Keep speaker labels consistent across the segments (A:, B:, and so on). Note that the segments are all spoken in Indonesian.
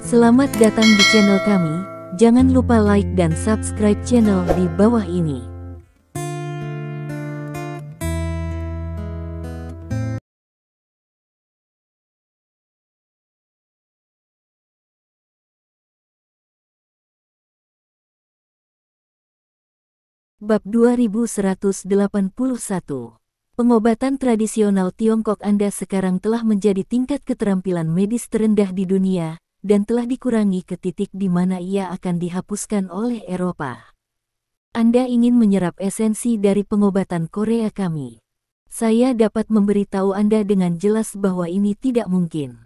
A: Selamat datang di channel kami, jangan lupa like dan subscribe channel di bawah ini. Bab 2181. Pengobatan tradisional Tiongkok Anda sekarang telah menjadi tingkat keterampilan medis terendah di dunia, dan telah dikurangi ke titik di mana ia akan dihapuskan oleh Eropa. Anda ingin menyerap esensi dari pengobatan Korea kami. Saya dapat memberitahu Anda dengan jelas bahwa ini tidak mungkin.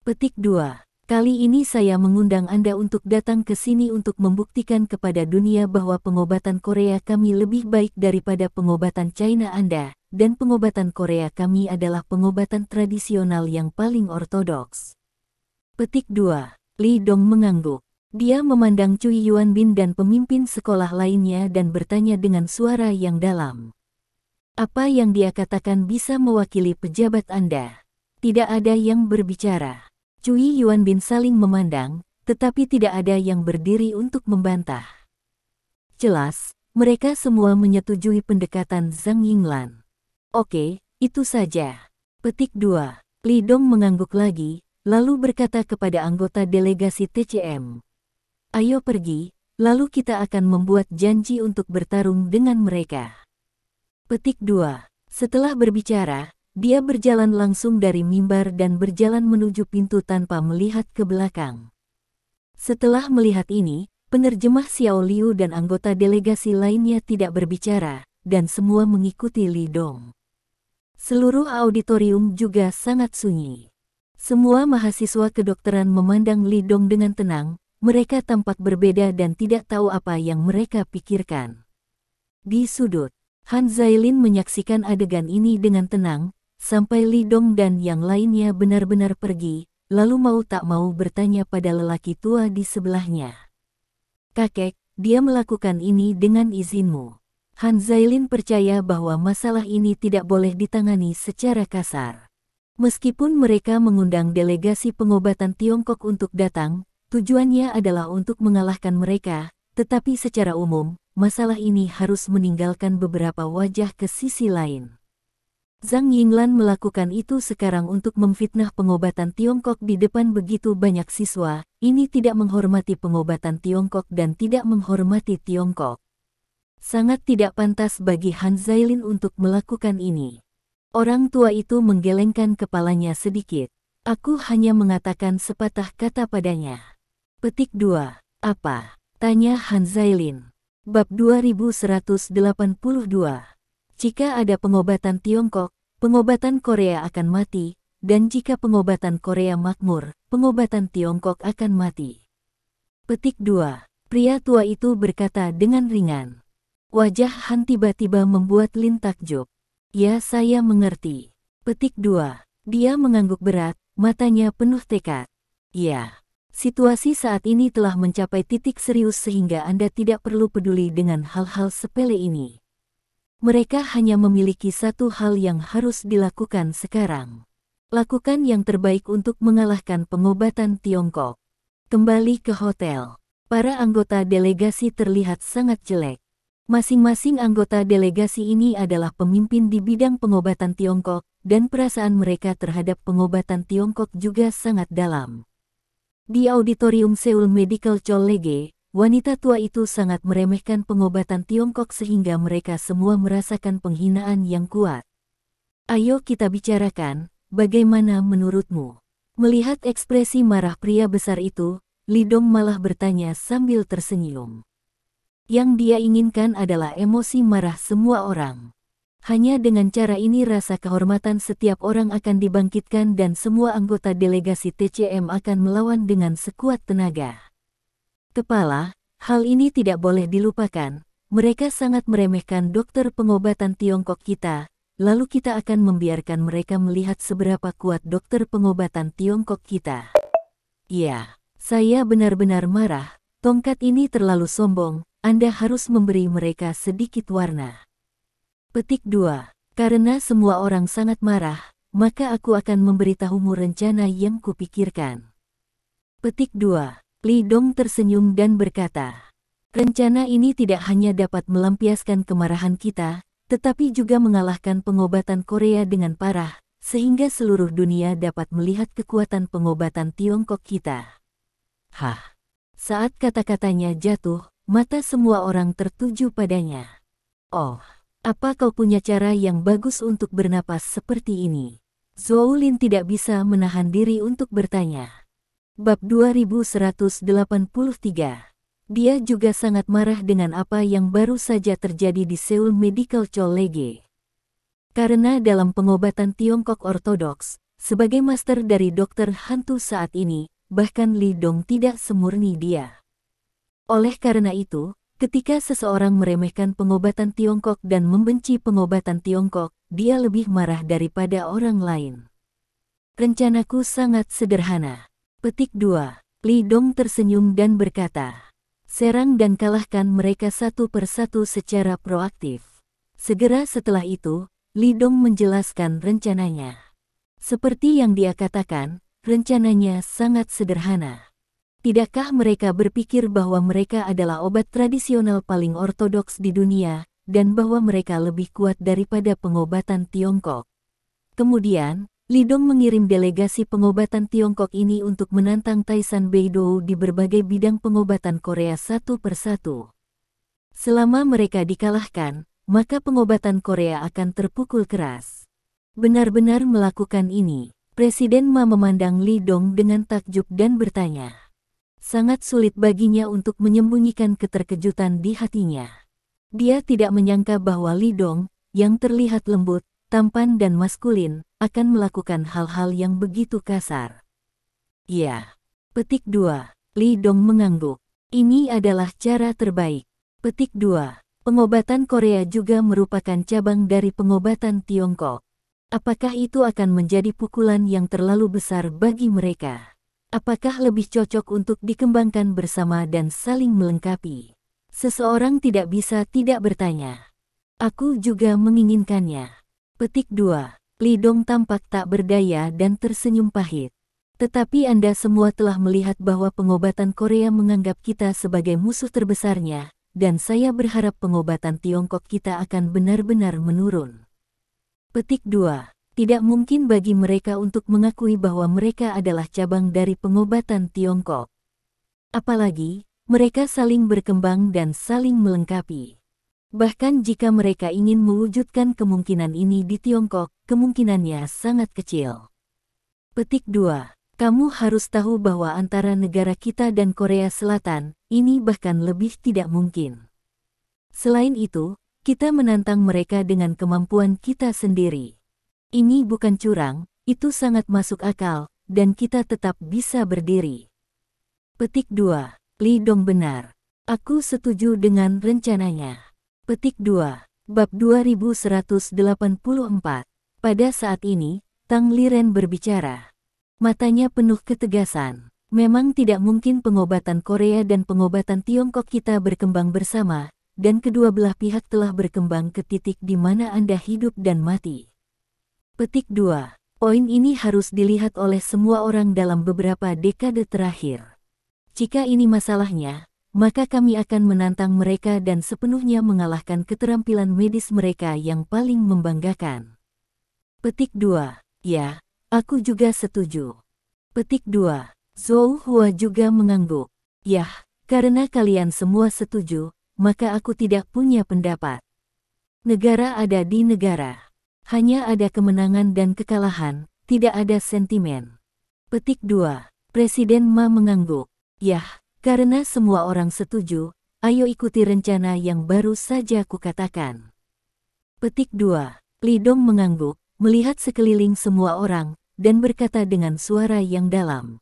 A: Petik 2. Kali ini saya mengundang Anda untuk datang ke sini untuk membuktikan kepada dunia bahwa pengobatan Korea kami lebih baik daripada pengobatan China Anda, dan pengobatan Korea kami adalah pengobatan tradisional yang paling ortodoks. Petik 2. Li Dong mengangguk. Dia memandang Cui Yuanbin dan pemimpin sekolah lainnya dan bertanya dengan suara yang dalam. Apa yang dia katakan bisa mewakili pejabat Anda? Tidak ada yang berbicara. Cui Yuanbin saling memandang, tetapi tidak ada yang berdiri untuk membantah. Jelas, mereka semua menyetujui pendekatan Zhang Yinglan. Oke, itu saja. Petik 2. Li Dong mengangguk lagi, lalu berkata kepada anggota delegasi TCM. Ayo pergi, lalu kita akan membuat janji untuk bertarung dengan mereka. Petik 2. Setelah berbicara, dia berjalan langsung dari mimbar dan berjalan menuju pintu tanpa melihat ke belakang. Setelah melihat ini, penerjemah Xiao Liu dan anggota delegasi lainnya tidak berbicara, dan semua mengikuti Li Dong. Seluruh auditorium juga sangat sunyi. Semua mahasiswa kedokteran memandang Li Dong dengan tenang, mereka tampak berbeda dan tidak tahu apa yang mereka pikirkan. Di sudut, Han Zailin menyaksikan adegan ini dengan tenang, sampai Li Dong dan yang lainnya benar-benar pergi, lalu mau tak mau bertanya pada lelaki tua di sebelahnya. Kakek, dia melakukan ini dengan izinmu. Han Zailin percaya bahwa masalah ini tidak boleh ditangani secara kasar. Meskipun mereka mengundang delegasi pengobatan Tiongkok untuk datang, tujuannya adalah untuk mengalahkan mereka, tetapi secara umum, masalah ini harus meninggalkan beberapa wajah ke sisi lain. Zhang Yinglan melakukan itu sekarang untuk memfitnah pengobatan Tiongkok di depan begitu banyak siswa. Ini tidak menghormati pengobatan Tiongkok dan tidak menghormati Tiongkok. Sangat tidak pantas bagi Han Zailin untuk melakukan ini. Orang tua itu menggelengkan kepalanya sedikit. Aku hanya mengatakan sepatah kata padanya. Petik 2. Apa? Tanya Han Zailin. Bab 2182. Jika ada pengobatan Tiongkok, pengobatan Korea akan mati, dan jika pengobatan Korea makmur, pengobatan Tiongkok akan mati. Petik 2. Pria tua itu berkata dengan ringan. Wajah Han tiba-tiba membuat Lin takjub. Ya, saya mengerti. Petik 2. Dia mengangguk berat, matanya penuh tekad. Ya, situasi saat ini telah mencapai titik serius sehingga Anda tidak perlu peduli dengan hal-hal sepele ini. Mereka hanya memiliki satu hal yang harus dilakukan sekarang. Lakukan yang terbaik untuk mengalahkan pengobatan Tiongkok. Kembali ke hotel. Para anggota delegasi terlihat sangat jelek. Masing-masing anggota delegasi ini adalah pemimpin di bidang pengobatan Tiongkok, dan perasaan mereka terhadap pengobatan Tiongkok juga sangat dalam. Di auditorium Seoul Medical College, wanita tua itu sangat meremehkan pengobatan Tiongkok sehingga mereka semua merasakan penghinaan yang kuat. Ayo kita bicarakan, bagaimana menurutmu? Melihat ekspresi marah pria besar itu, Li Dong malah bertanya sambil tersenyum. Yang dia inginkan adalah emosi marah semua orang. Hanya dengan cara ini rasa kehormatan setiap orang akan dibangkitkan dan semua anggota delegasi TCM akan melawan dengan sekuat tenaga. Kepala, hal ini tidak boleh dilupakan. Mereka sangat meremehkan dokter pengobatan Tiongkok kita, lalu kita akan membiarkan mereka melihat seberapa kuat dokter pengobatan Tiongkok kita. Ya, saya benar-benar marah. Tongkat ini terlalu sombong, Anda harus memberi mereka sedikit warna. Petik 2. Karena semua orang sangat marah, maka aku akan memberitahumu rencana yang kupikirkan. Petik 2. Li Dong tersenyum dan berkata, rencana ini tidak hanya dapat melampiaskan kemarahan kita, tetapi juga mengalahkan pengobatan Korea dengan parah, sehingga seluruh dunia dapat melihat kekuatan pengobatan Tiongkok kita. Hah. Saat kata-katanya jatuh, mata semua orang tertuju padanya. Oh, apa kau punya cara yang bagus untuk bernapas seperti ini? Zhou Lin tidak bisa menahan diri untuk bertanya. Bab 2183. Dia juga sangat marah dengan apa yang baru saja terjadi di Seoul Medical College. Karena dalam pengobatan Tiongkok Ortodoks, sebagai master dari dokter hantu saat ini, bahkan Li Dong tidak semurni dia. Oleh karena itu, ketika seseorang meremehkan pengobatan Tiongkok dan membenci pengobatan Tiongkok, dia lebih marah daripada orang lain. Rencanaku sangat sederhana. Petik 2. Li Dong tersenyum dan berkata, serang dan kalahkan mereka satu persatu secara proaktif. Segera setelah itu, Li Dong menjelaskan rencananya. Seperti yang dia katakan, rencananya sangat sederhana. Tidakkah mereka berpikir bahwa mereka adalah obat tradisional paling ortodoks di dunia, dan bahwa mereka lebih kuat daripada pengobatan Tiongkok? Kemudian, Li Dong mengirim delegasi pengobatan Tiongkok ini untuk menantang Taisan Beidou di berbagai bidang pengobatan Korea satu persatu. Selama mereka dikalahkan, maka pengobatan Korea akan terpukul keras. Benar-benar melakukan ini, Presiden Ma memandang Li Dong dengan takjub dan bertanya. Sangat sulit baginya untuk menyembunyikan keterkejutan di hatinya. Dia tidak menyangka bahwa Li Dong, yang terlihat lembut, tampan dan maskulin, akan melakukan hal-hal yang begitu kasar. Ya. Petik 2. Li Dong mengangguk. Ini adalah cara terbaik. Petik 2. Pengobatan Korea juga merupakan cabang dari pengobatan Tiongkok. Apakah itu akan menjadi pukulan yang terlalu besar bagi mereka? Apakah lebih cocok untuk dikembangkan bersama dan saling melengkapi? Seseorang tidak bisa tidak bertanya. Aku juga menginginkannya. Petik 2. Li Dong tampak tak berdaya dan tersenyum pahit. Tetapi Anda semua telah melihat bahwa pengobatan Korea menganggap kita sebagai musuh terbesarnya, dan saya berharap pengobatan Tiongkok kita akan benar-benar menurun. Petik 2. Tidak mungkin bagi mereka untuk mengakui bahwa mereka adalah cabang dari pengobatan Tiongkok. Apalagi, mereka saling berkembang dan saling melengkapi. Bahkan jika mereka ingin mewujudkan kemungkinan ini di Tiongkok, kemungkinannya sangat kecil. Petik 2. Kamu harus tahu bahwa antara negara kita dan Korea Selatan, ini bahkan lebih tidak mungkin. Selain itu, kita menantang mereka dengan kemampuan kita sendiri. Ini bukan curang, itu sangat masuk akal, dan kita tetap bisa berdiri. Petik 2. Li Dong benar. Aku setuju dengan rencananya. Petik 2. Bab 2184. Pada saat ini, Tang Liren berbicara. Matanya penuh ketegasan. Memang tidak mungkin pengobatan Korea dan pengobatan Tiongkok kita berkembang bersama, dan kedua belah pihak telah berkembang ke titik di mana Anda hidup dan mati. Petik 2. Poin ini harus dilihat oleh semua orang dalam beberapa dekade terakhir. Jika ini masalahnya, maka kami akan menantang mereka dan sepenuhnya mengalahkan keterampilan medis mereka yang paling membanggakan. Petik 2. Ya, aku juga setuju. Petik 2. Zhou Hua juga mengangguk. Yah, karena kalian semua setuju, maka aku tidak punya pendapat. Negara ada di negara. Hanya ada kemenangan dan kekalahan, tidak ada sentimen. Petik 2. Presiden Ma mengangguk. Yah, karena semua orang setuju, ayo ikuti rencana yang baru saja kukatakan. Petik 2. Li Dong mengangguk, melihat sekeliling semua orang, dan berkata dengan suara yang dalam.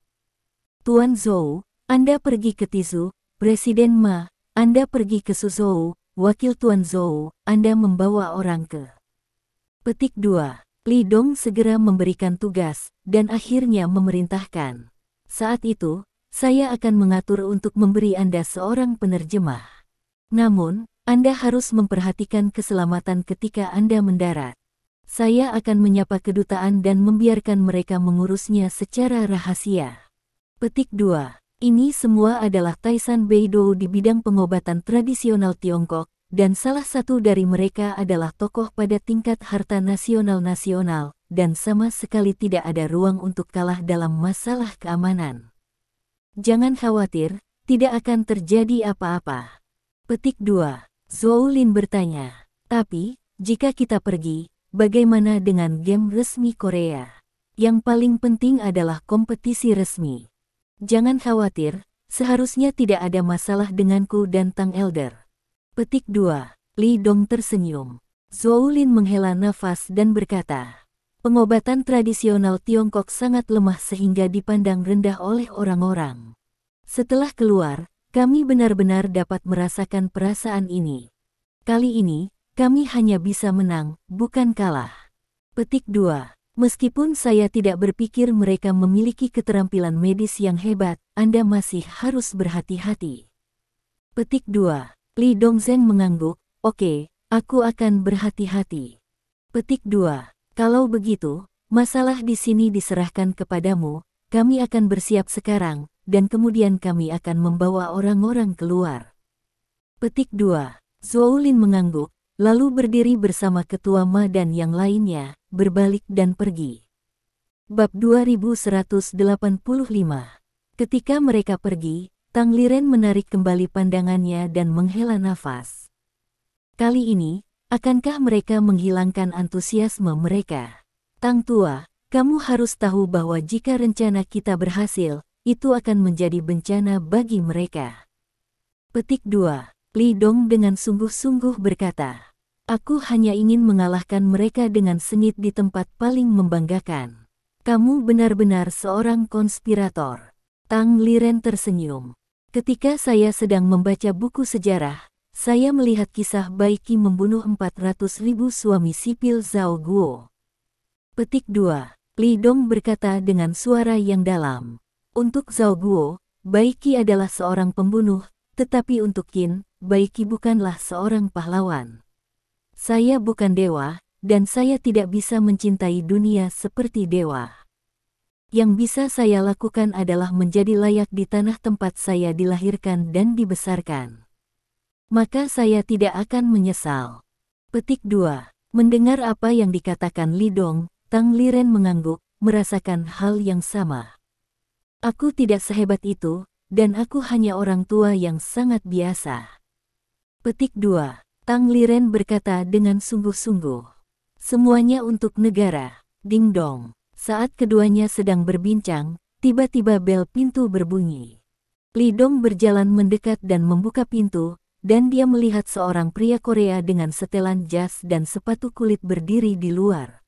A: Tuan Zhou, Anda pergi ke Tizu, Presiden Ma, Anda pergi ke Suzhou, Wakil Tuan Zhou, Anda membawa orang ke. Petik 2. Li Dong segera memberikan tugas, dan akhirnya memerintahkan. Saat itu, saya akan mengatur untuk memberi Anda seorang penerjemah. Namun, Anda harus memperhatikan keselamatan ketika Anda mendarat. Saya akan menyapa kedutaan dan membiarkan mereka mengurusnya secara rahasia. Petik 2. Ini semua adalah Taisan Beidou di bidang pengobatan tradisional Tiongkok, dan salah satu dari mereka adalah tokoh pada tingkat harta nasional-nasional, dan sama sekali tidak ada ruang untuk kalah dalam masalah keamanan. Jangan khawatir, tidak akan terjadi apa-apa. Petik 2. Zhou Lin bertanya, tapi, jika kita pergi, bagaimana dengan game resmi Korea? Yang paling penting adalah kompetisi resmi. Jangan khawatir, seharusnya tidak ada masalah denganku dan Tang Elder. Petik 2. Li Dong tersenyum. Zhou Lin menghela nafas dan berkata, pengobatan tradisional Tiongkok sangat lemah sehingga dipandang rendah oleh orang-orang. Setelah keluar, kami benar-benar dapat merasakan perasaan ini. Kali ini, kami hanya bisa menang, bukan kalah. Petik 2. Meskipun saya tidak berpikir mereka memiliki keterampilan medis yang hebat, Anda masih harus berhati-hati. Petik 2. Li Dongzeng mengangguk, oke, aku akan berhati-hati. Petik 2. Kalau begitu, masalah di sini diserahkan kepadamu, kami akan bersiap sekarang, dan kemudian kami akan membawa orang-orang keluar. Petik 2. Zhou Lin mengangguk, lalu berdiri bersama Ketua Ma dan yang lainnya, berbalik dan pergi. Bab 2185. Ketika mereka pergi, Tang Liren menarik kembali pandangannya dan menghela nafas. Kali ini, akankah mereka menghilangkan antusiasme mereka? Tang Tua, kamu harus tahu bahwa jika rencana kita berhasil, itu akan menjadi bencana bagi mereka. Petik 2. Li Dong dengan sungguh-sungguh berkata, aku hanya ingin mengalahkan mereka dengan sengit di tempat paling membanggakan. Kamu benar-benar seorang konspirator. Tang Liren tersenyum. Ketika saya sedang membaca buku sejarah, saya melihat kisah Baiki membunuh 400.000 suami sipil Zhao Guo. Petik 2. Li Dong berkata dengan suara yang dalam. Untuk Zhao Guo, Baiki adalah seorang pembunuh, tetapi untuk Qin, Baiki bukanlah seorang pahlawan. Saya bukan dewa, dan saya tidak bisa mencintai dunia seperti dewa. Yang bisa saya lakukan adalah menjadi layak di tanah tempat saya dilahirkan dan dibesarkan. Maka saya tidak akan menyesal. Petik 2. Mendengar apa yang dikatakan Li Dong, Tang Liren mengangguk, merasakan hal yang sama. Aku tidak sehebat itu, dan aku hanya orang tua yang sangat biasa. Petik 2. Tang Liren berkata dengan sungguh-sungguh. Semuanya untuk negara. Ding dong. Saat keduanya sedang berbincang, tiba-tiba bel pintu berbunyi. Li Dong berjalan mendekat dan membuka pintu, dan dia melihat seorang pria Korea dengan setelan jas dan sepatu kulit berdiri di luar.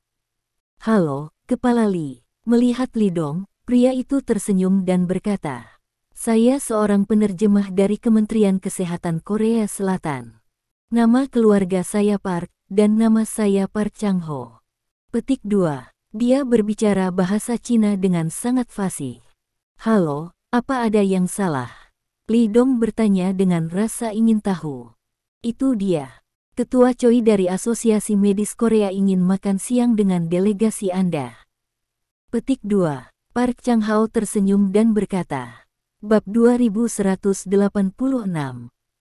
A: Halo, Kepala Li. Melihat Li Dong, pria itu tersenyum dan berkata, saya seorang penerjemah dari Kementerian Kesehatan Korea Selatan. Nama keluarga saya Park, dan nama saya Park Chang-ho. Petik 2. Dia berbicara bahasa Cina dengan sangat fasih. Halo, apa ada yang salah? Li Dong bertanya dengan rasa ingin tahu. Itu dia. Ketua Choi dari Asosiasi Medis Korea ingin makan siang dengan delegasi Anda. Petik 2. Park Chang-ho tersenyum dan berkata. Bab 2186.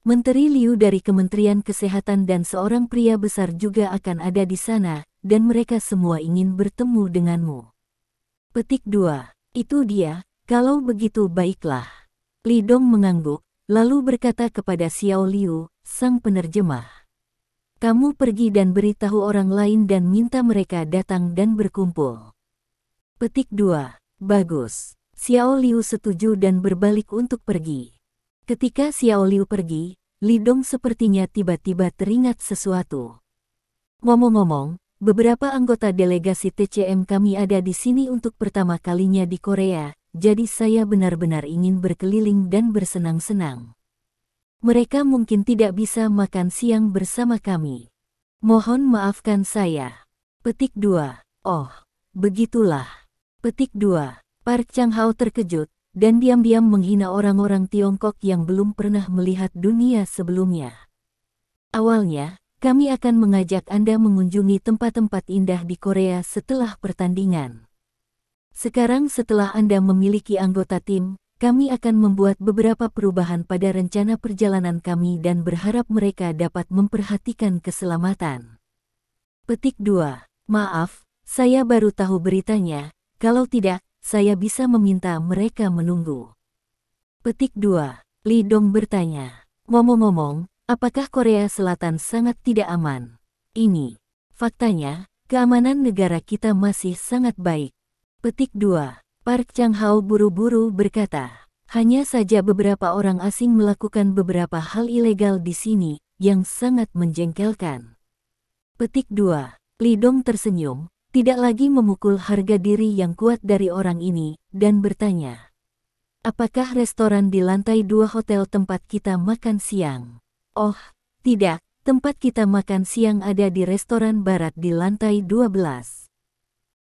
A: Menteri Liu dari Kementerian Kesehatan dan seorang pria besar juga akan ada di sana, dan mereka semua ingin bertemu denganmu. Petik 2. Itu dia, kalau begitu baiklah. Li Dong mengangguk, lalu berkata kepada Xiao Liu, sang penerjemah. Kamu pergi dan beritahu orang lain dan minta mereka datang dan berkumpul. Petik 2. Bagus. Xiao Liu setuju dan berbalik untuk pergi. Ketika Xiao Liu pergi, Li Dong sepertinya tiba-tiba teringat sesuatu. Ngomong-ngomong, beberapa anggota delegasi TCM kami ada di sini untuk pertama kalinya di Korea, jadi saya benar-benar ingin berkeliling dan bersenang-senang. Mereka mungkin tidak bisa makan siang bersama kami. Mohon maafkan saya. Petik 2. Oh, begitulah. Petik 2. Park Chang-ho terkejut, dan diam-diam menghina orang-orang Tiongkok yang belum pernah melihat dunia sebelumnya. Awalnya, kami akan mengajak Anda mengunjungi tempat-tempat indah di Korea setelah pertandingan. Sekarang setelah Anda memiliki anggota tim, kami akan membuat beberapa perubahan pada rencana perjalanan kami dan berharap mereka dapat memperhatikan keselamatan. Petik 2. Maaf, saya baru tahu beritanya, kalau tidak, saya bisa meminta mereka menunggu. Petik 2. Lee Dong bertanya, ngomong-ngomong, apakah Korea Selatan sangat tidak aman? Ini, faktanya, keamanan negara kita masih sangat baik. Petik 2. Park Chang-hao buru-buru berkata, hanya saja beberapa orang asing melakukan beberapa hal ilegal di sini, yang sangat menjengkelkan. Petik 2. Lee Dong tersenyum, tidak lagi memukul harga diri yang kuat dari orang ini, dan bertanya, apakah restoran di lantai 2 hotel tempat kita makan siang? Oh, tidak, tempat kita makan siang ada di restoran barat di lantai 12.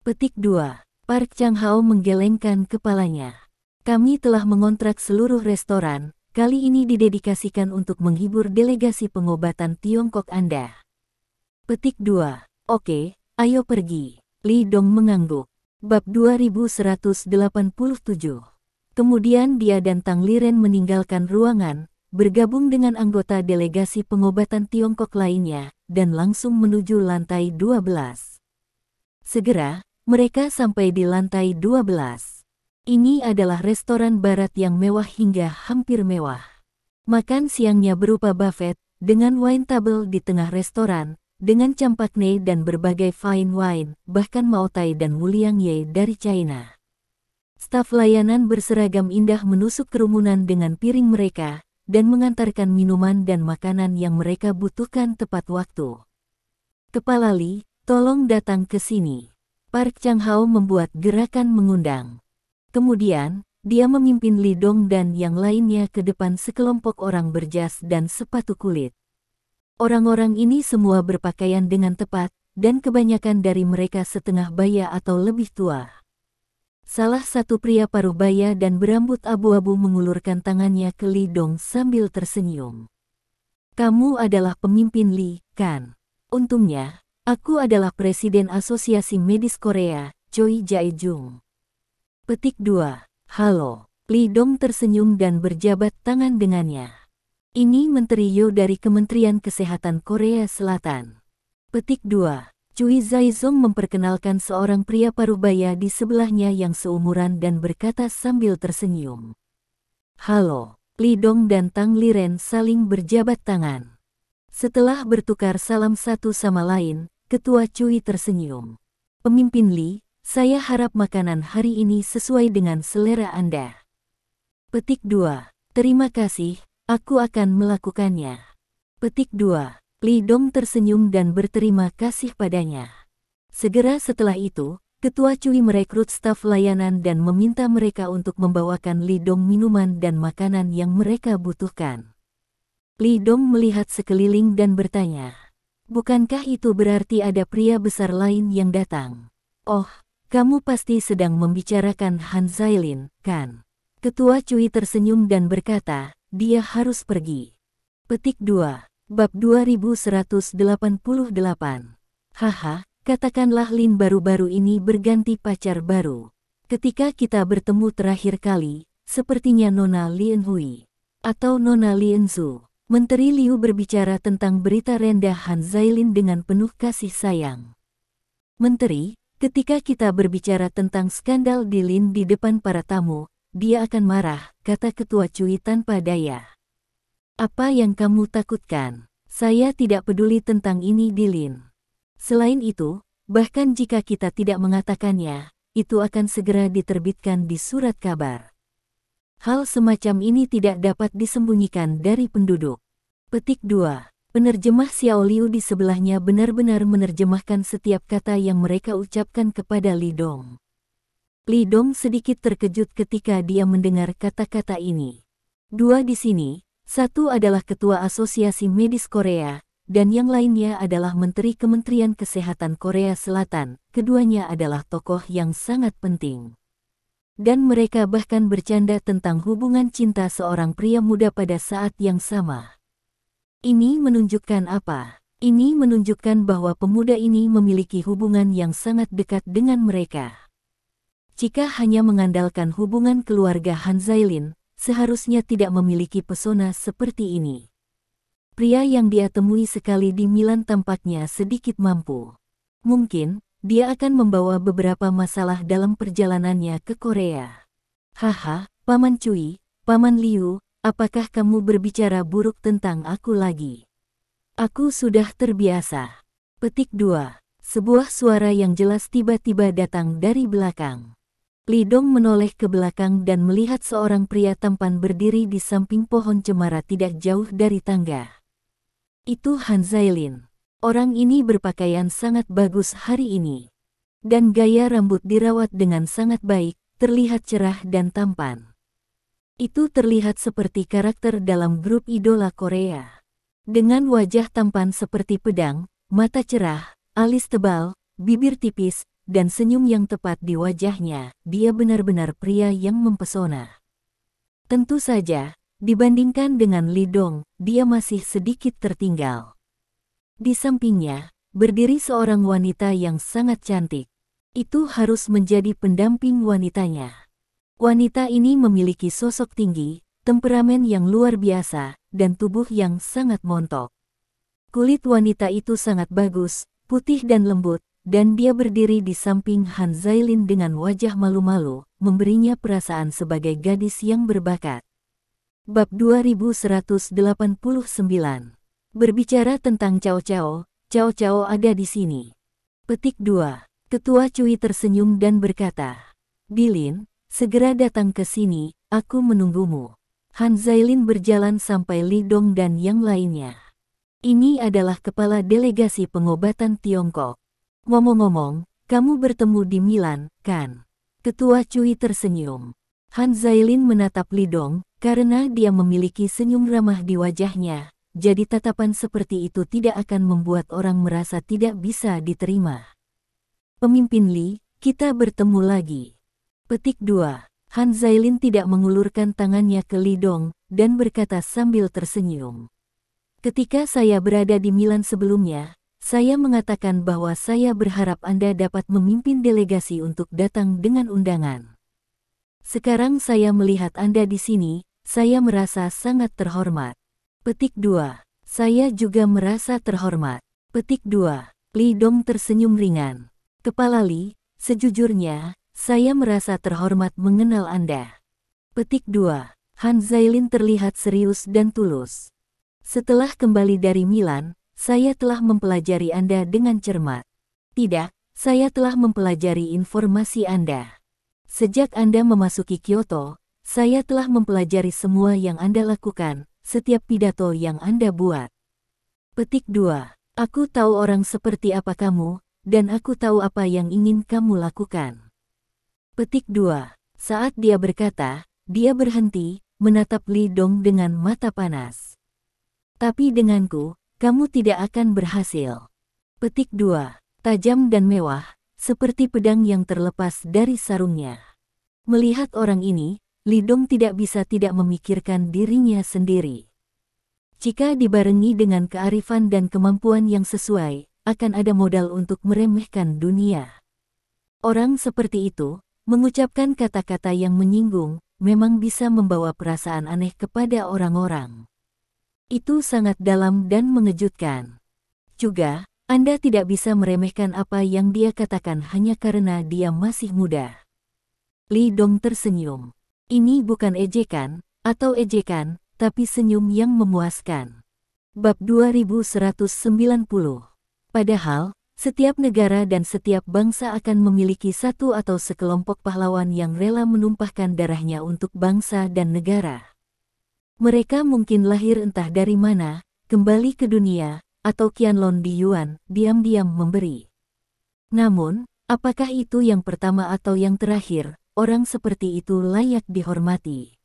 A: Petik 2. Park Chang-hao menggelengkan kepalanya. Kami telah mengontrak seluruh restoran, kali ini didedikasikan untuk menghibur delegasi pengobatan Tiongkok Anda. Petik 2. Oke, ayo pergi. Lee Dong mengangguk. Bab 2187. Kemudian dia dan Tang Liren meninggalkan ruangan, bergabung dengan anggota delegasi pengobatan Tiongkok lainnya, dan langsung menuju lantai 12. Segera, mereka sampai di lantai 12. Ini adalah restoran barat yang mewah hingga hampir mewah. Makan siangnya berupa buffet, dengan wine table di tengah restoran, dengan champagne dan berbagai fine wine, bahkan Maotai dan Wuliang Ye dari China. Staf layanan berseragam indah menusuk kerumunan dengan piring mereka, dan mengantarkan minuman dan makanan yang mereka butuhkan tepat waktu. Kepala Lee, tolong datang ke sini. Park Chang-hao membuat gerakan mengundang. Kemudian, dia memimpin Lee Dong dan yang lainnya ke depan sekelompok orang berjas dan sepatu kulit. Orang-orang ini semua berpakaian dengan tepat, dan kebanyakan dari mereka setengah baya atau lebih tua. Salah satu pria paruh baya dan berambut abu-abu mengulurkan tangannya ke Lee Dong sambil tersenyum. Kamu adalah pemimpin Lee, kan? Untungnya, aku adalah Presiden Asosiasi Medis Korea, Choi Jae-jung. Petik 2. Halo. Lee Dong tersenyum dan berjabat tangan dengannya. Ini Menteri Yo dari Kementerian Kesehatan Korea Selatan. Petik 2. Cui Zaizong memperkenalkan seorang pria parubaya di sebelahnya yang seumuran dan berkata sambil tersenyum. Halo. Lee Dong dan Tang Liren saling berjabat tangan. Setelah bertukar salam satu sama lain, Ketua Cui tersenyum. Pemimpin Lee, saya harap makanan hari ini sesuai dengan selera Anda. Petik 2. Terima kasih, aku akan melakukannya. Petik 2. Lee Dong tersenyum dan berterima kasih padanya. Segera setelah itu, Ketua Cui merekrut staf layanan dan meminta mereka untuk membawakan Lee Dong minuman dan makanan yang mereka butuhkan. Lee Dong melihat sekeliling dan bertanya, bukankah itu berarti ada pria besar lain yang datang? Oh, kamu pasti sedang membicarakan Han Zailin, kan? Ketua Cui tersenyum dan berkata, dia harus pergi. Petik 2. Bab 2188. Haha, katakanlah Lin baru-baru ini berganti pacar baru. Ketika kita bertemu terakhir kali, sepertinya Nona Lien Hui atau Nona Lien Zhu. Menteri Liu berbicara tentang berita rendah Han Zailin dengan penuh kasih sayang. Menteri, ketika kita berbicara tentang skandal di Lin di depan para tamu, dia akan marah, kata Ketua Cui tanpa daya. Apa yang kamu takutkan? Saya tidak peduli tentang ini di Lin. Selain itu, bahkan jika kita tidak mengatakannya, itu akan segera diterbitkan di surat kabar. Hal semacam ini tidak dapat disembunyikan dari penduduk. Petik 2. Penerjemah Xiao Liu di sebelahnya benar-benar menerjemahkan setiap kata yang mereka ucapkan kepada Lee Dong. Lee Dong sedikit terkejut ketika dia mendengar kata-kata ini. Dua di sini, satu adalah Ketua Asosiasi Medis Korea, dan yang lainnya adalah Menteri Kementerian Kesehatan Korea Selatan. Keduanya adalah tokoh yang sangat penting. Dan mereka bahkan bercanda tentang hubungan cinta seorang pria muda pada saat yang sama. Ini menunjukkan apa? Ini menunjukkan bahwa pemuda ini memiliki hubungan yang sangat dekat dengan mereka. Jika hanya mengandalkan hubungan keluarga Han Zailin, seharusnya tidak memiliki pesona seperti ini. Pria yang dia temui sekali di Milan tampaknya sedikit mampu. Mungkin, dia akan membawa beberapa masalah dalam perjalanannya ke Korea. Haha, Paman Cui, Paman Liu, apakah kamu berbicara buruk tentang aku lagi? Aku sudah terbiasa. Petik 2. Sebuah suara yang jelas tiba-tiba datang dari belakang. Li Dong menoleh ke belakang dan melihat seorang pria tampan berdiri di samping pohon cemara tidak jauh dari tangga. Itu Han Zailin. Orang ini berpakaian sangat bagus hari ini. Dan gaya rambut dirawat dengan sangat baik, terlihat cerah dan tampan. Itu terlihat seperti karakter dalam grup idola Korea. Dengan wajah tampan seperti pedang, mata cerah, alis tebal, bibir tipis, dan senyum yang tepat di wajahnya, dia benar-benar pria yang mempesona. Tentu saja, dibandingkan dengan Li Dong, dia masih sedikit tertinggal. Di sampingnya, berdiri seorang wanita yang sangat cantik. Itu harus menjadi pendamping wanitanya. Wanita ini memiliki sosok tinggi, temperamen yang luar biasa, dan tubuh yang sangat montok. Kulit wanita itu sangat bagus, putih dan lembut, dan dia berdiri di samping Han Zailin dengan wajah malu-malu, memberinya perasaan sebagai gadis yang berbakat. Bab 2189. Berbicara tentang Cao Cao, Cao Cao ada di sini. Petik 2. Ketua Cui tersenyum dan berkata, Bilin, segera datang ke sini, aku menunggumu. Han Zailin berjalan sampai Li Dong dan yang lainnya. Ini adalah kepala delegasi pengobatan Tiongkok. Ngomong-ngomong, kamu bertemu di Milan, kan? Ketua Cui tersenyum. Han Zailin menatap Li Dong, karena dia memiliki senyum ramah di wajahnya, jadi tatapan seperti itu tidak akan membuat orang merasa tidak bisa diterima. Pemimpin Li, kita bertemu lagi. Petik 2. Han Zailin tidak mengulurkan tangannya ke Li Dong, dan berkata sambil tersenyum. Ketika saya berada di Milan sebelumnya, saya mengatakan bahwa saya berharap Anda dapat memimpin delegasi untuk datang dengan undangan. Sekarang saya melihat Anda di sini, saya merasa sangat terhormat. Petik 2. Saya juga merasa terhormat. Petik 2. Li Dong tersenyum ringan. Kepala Li, sejujurnya, saya merasa terhormat mengenal Anda. Petik 2. Han Zailin terlihat serius dan tulus. Setelah kembali dari Milan, saya telah mempelajari Anda dengan cermat. Tidak, saya telah mempelajari informasi Anda. Sejak Anda memasuki Kyoto, saya telah mempelajari semua yang Anda lakukan, setiap pidato yang Anda buat. Petik 2. Aku tahu orang seperti apa kamu, dan aku tahu apa yang ingin kamu lakukan. Petik 2. Saat dia berkata, dia berhenti, menatap Li Dong dengan mata panas. Tapi denganku, kamu tidak akan berhasil. Petik 2. Tajam dan mewah, seperti pedang yang terlepas dari sarungnya. Melihat orang ini, Li Dong tidak bisa tidak memikirkan dirinya sendiri. Jika dibarengi dengan kearifan dan kemampuan yang sesuai, akan ada modal untuk meremehkan dunia. Orang seperti itu, mengucapkan kata-kata yang menyinggung, memang bisa membawa perasaan aneh kepada orang-orang. Itu sangat dalam dan mengejutkan. Juga, Anda tidak bisa meremehkan apa yang dia katakan hanya karena dia masih muda. Li Dong tersenyum. Ini bukan ejekan, atau ejekan, tapi senyum yang memuaskan. Bab 2190. Padahal, setiap negara dan setiap bangsa akan memiliki satu atau sekelompok pahlawan yang rela menumpahkan darahnya untuk bangsa dan negara. Mereka mungkin lahir entah dari mana, kembali ke dunia, atau Qianlong di Yuan, diam-diam memberi. Namun, apakah itu yang pertama atau yang terakhir, orang seperti itu layak dihormati.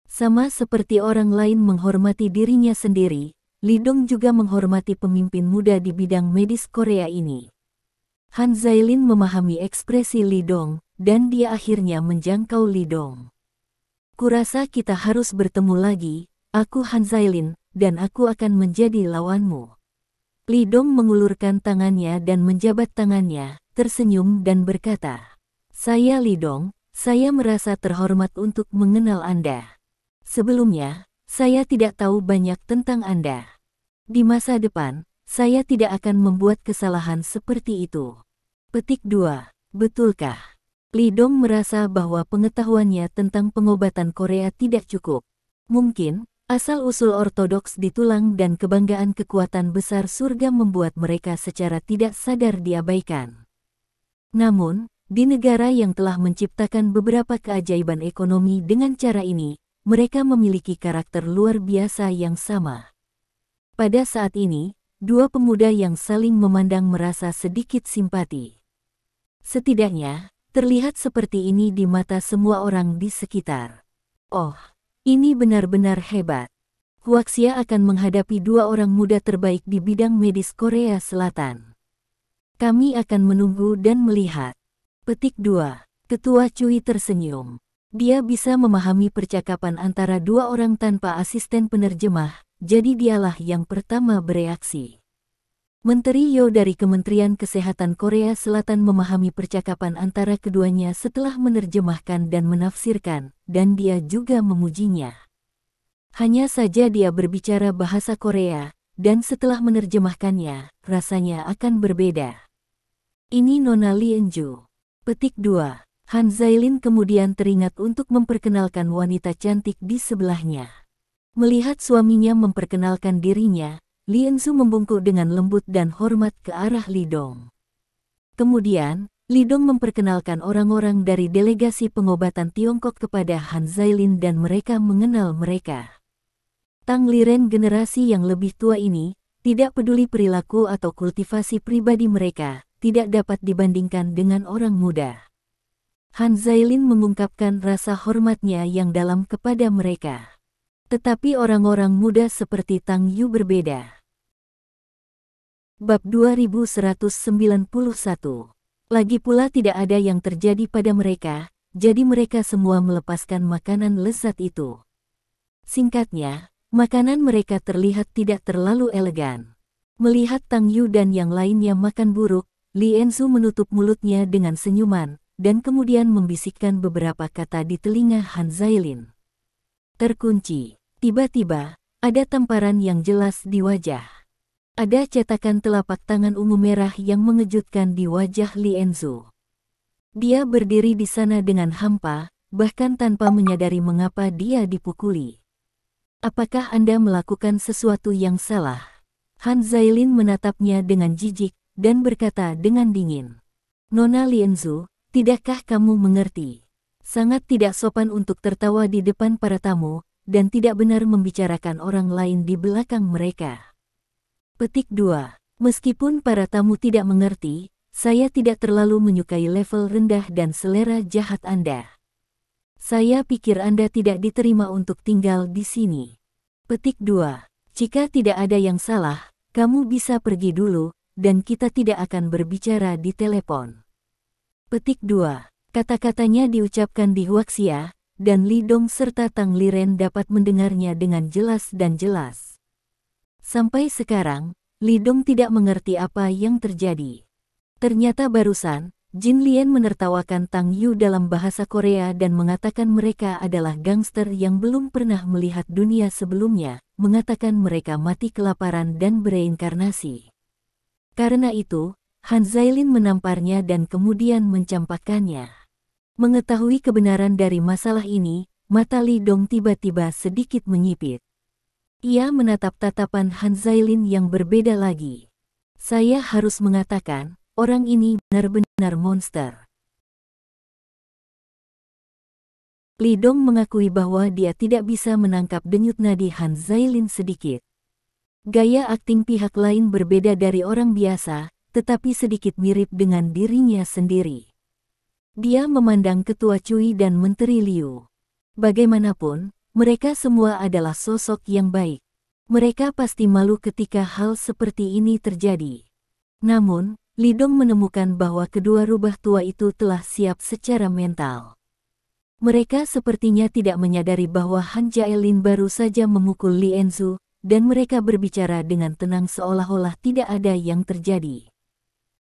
A: Sama seperti orang lain menghormati dirinya sendiri, Li Dong juga menghormati pemimpin muda di bidang medis Korea ini. Han Zailin memahami ekspresi Li Dong, dan dia akhirnya menjangkau Li Dong. Kurasa kita harus bertemu lagi, aku Han Zailin, dan aku akan menjadi lawanmu. Li Dong mengulurkan tangannya dan menjabat tangannya, tersenyum dan berkata, Saya Li Dong, saya merasa terhormat untuk mengenal Anda. Sebelumnya, saya tidak tahu banyak tentang Anda. Di masa depan, saya tidak akan membuat kesalahan seperti itu. Petik 2. Betulkah? Li Dong merasa bahwa pengetahuannya tentang pengobatan Korea tidak cukup. Mungkin, asal-usul ortodoks di tulang dan kebanggaan kekuatan besar surga membuat mereka secara tidak sadar diabaikan. Namun, di negara yang telah menciptakan beberapa keajaiban ekonomi dengan cara ini, mereka memiliki karakter luar biasa yang sama. Pada saat ini, dua pemuda yang saling memandang merasa sedikit simpati. Setidaknya, terlihat seperti ini di mata semua orang di sekitar. Oh, ini benar-benar hebat. Huaxia akan menghadapi dua orang muda terbaik di bidang medis Korea Selatan. Kami akan menunggu dan melihat. Petik 2. Ketua Cui tersenyum. Dia bisa memahami percakapan antara dua orang tanpa asisten penerjemah, jadi dialah yang pertama bereaksi. Menteri Yo dari Kementerian Kesehatan Korea Selatan memahami percakapan antara keduanya setelah menerjemahkan dan menafsirkan, dan dia juga memujinya. Hanya saja dia berbicara bahasa Korea, dan setelah menerjemahkannya, rasanya akan berbeda. Ini Nona Lienju. Petik 2. Han Zailin kemudian teringat untuk memperkenalkan wanita cantik di sebelahnya. Melihat suaminya memperkenalkan dirinya, Lienzu membungkuk dengan lembut dan hormat ke arah Li Dong. Kemudian, Li Dong memperkenalkan orang-orang dari delegasi pengobatan Tiongkok kepada Han Zailin dan mereka mengenal mereka. Tang Liren generasi yang lebih tua ini, tidak peduli perilaku atau kultivasi pribadi mereka, tidak dapat dibandingkan dengan orang muda. Han Zailin mengungkapkan rasa hormatnya yang dalam kepada mereka. Tetapi orang-orang muda seperti Tang Yu berbeda. Bab 2191. Lagi pula tidak ada yang terjadi pada mereka, jadi mereka semua melepaskan makanan lezat itu. Singkatnya, makanan mereka terlihat tidak terlalu elegan. Melihat Tang Yu dan yang lainnya makan buruk, Li Enzu menutup mulutnya dengan senyuman, dan kemudian membisikkan beberapa kata di telinga Han Zailin. Terkunci. Tiba-tiba, ada tamparan yang jelas di wajah. Ada cetakan telapak tangan ungu merah yang mengejutkan di wajah Li Enzu. Dia berdiri di sana dengan hampa, bahkan tanpa menyadari mengapa dia dipukuli. Apakah Anda melakukan sesuatu yang salah? Han Zailin menatapnya dengan jijik, dan berkata dengan dingin. Nona Li Enzu, tidakkah kamu mengerti? Sangat tidak sopan untuk tertawa di depan para tamu, dan tidak benar membicarakan orang lain di belakang mereka. Petik 2. Meskipun para tamu tidak mengerti, saya tidak terlalu menyukai level rendah dan selera jahat Anda. Saya pikir Anda tidak diterima untuk tinggal di sini. Petik 2. Jika tidak ada yang salah, kamu bisa pergi dulu, dan kita tidak akan berbicara di telepon. Petik 2. Kata-katanya diucapkan di Huaxia, dan Li Dong serta Tang Liren dapat mendengarnya dengan jelas dan jelas. Sampai sekarang, Li Dong tidak mengerti apa yang terjadi. Ternyata barusan, Jin Lian menertawakan Tang Yu dalam bahasa Korea dan mengatakan mereka adalah gangster yang belum pernah melihat dunia sebelumnya, mengatakan mereka mati kelaparan dan bereinkarnasi. Karena itu, Han Zailin menamparnya dan kemudian mencampakkannya. Mengetahui kebenaran dari masalah ini, mata Li Dong tiba-tiba sedikit menyipit. Ia menatap tatapan Han Zailin yang berbeda lagi. Saya harus mengatakan, orang ini benar-benar monster. Li Dong mengakui bahwa dia tidak bisa menangkap denyut nadi Han Zailin sedikit. Gaya akting pihak lain berbeda dari orang biasa, tetapi sedikit mirip dengan dirinya sendiri. Dia memandang Ketua Cui dan Menteri Liu. Bagaimanapun, mereka semua adalah sosok yang baik. Mereka pasti malu ketika hal seperti ini terjadi. Namun, Li Dong menemukan bahwa kedua rubah tua itu telah siap secara mental. Mereka sepertinya tidak menyadari bahwa Han Jaelin baru saja memukul Li Enzu, dan mereka berbicara dengan tenang seolah-olah tidak ada yang terjadi.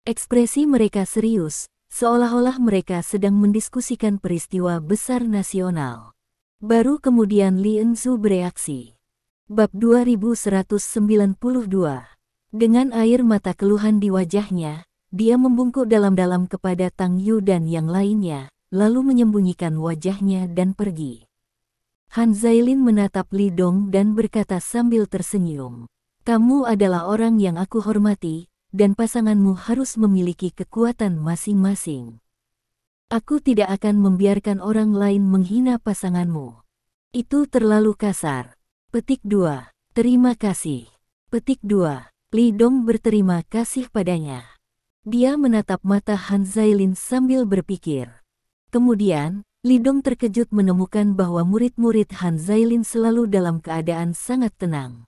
A: Ekspresi mereka serius, seolah-olah mereka sedang mendiskusikan peristiwa besar nasional. Baru kemudian Li Enzu bereaksi. Bab 2192. Dengan air mata keluhan di wajahnya, dia membungkuk dalam-dalam kepada Tang Yu dan yang lainnya, lalu menyembunyikan wajahnya dan pergi. Han Zailin menatap Li Dong dan berkata sambil tersenyum, "Kamu adalah orang yang aku hormati, dan pasanganmu harus memiliki kekuatan masing-masing. Aku tidak akan membiarkan orang lain menghina pasanganmu. Itu terlalu kasar." Petik 2. Terima kasih. Petik 2. Li Dong berterima kasih padanya. Dia menatap mata Han Zailin sambil berpikir. Kemudian, Li Dong terkejut menemukan bahwa murid-murid Han Zailin selalu dalam keadaan sangat tenang.